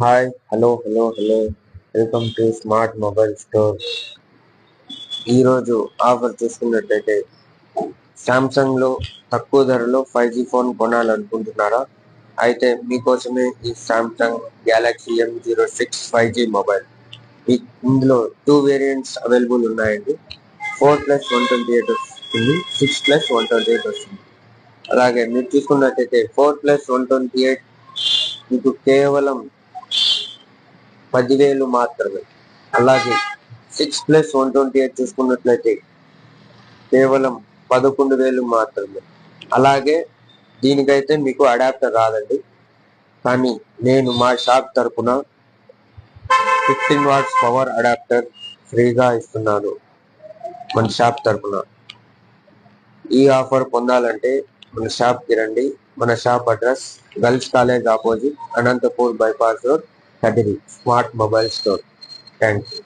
Hi hello welcome to smart mobile store. ఈరోజు offer చూసుకున్నట్లయితే Samsung లో తక్కువ ధరలో 5G ఫోన్ కొనాలనుకుంటున్నారా? అయితే మీకోసమే ఈ Samsung Galaxy M06 5G mobile. ఇందులో టూ వేరియంట్స్ అవైలబుల్ ఉన్నాయండి. 4+128 వస్తుంది, 6+128 వస్తుంది. అలాగే మీరు చూసుకున్నట్లయితే 4+128 మీకు కేవలం 10,000 మాత్రమే. అలాగే 6+128 చూసుకున్నట్లయితే కేవలం 11,000 మాత్రమే. అలాగే దీనికైతే మీకు అడాప్టర్ రాదండి, కానీ నేను మా షాప్ తరపున 15 వాట్స్ పవర్ అడాప్టర్ ఫ్రీగా ఇస్తున్నాను మన షాప్ తరపున. ఈ ఆఫర్ పొందాలంటే మన షాప్కి రండి. మన shop address girls college opposite, Anantapur bypass road, Kadiri. Smart mobile store. Thank you.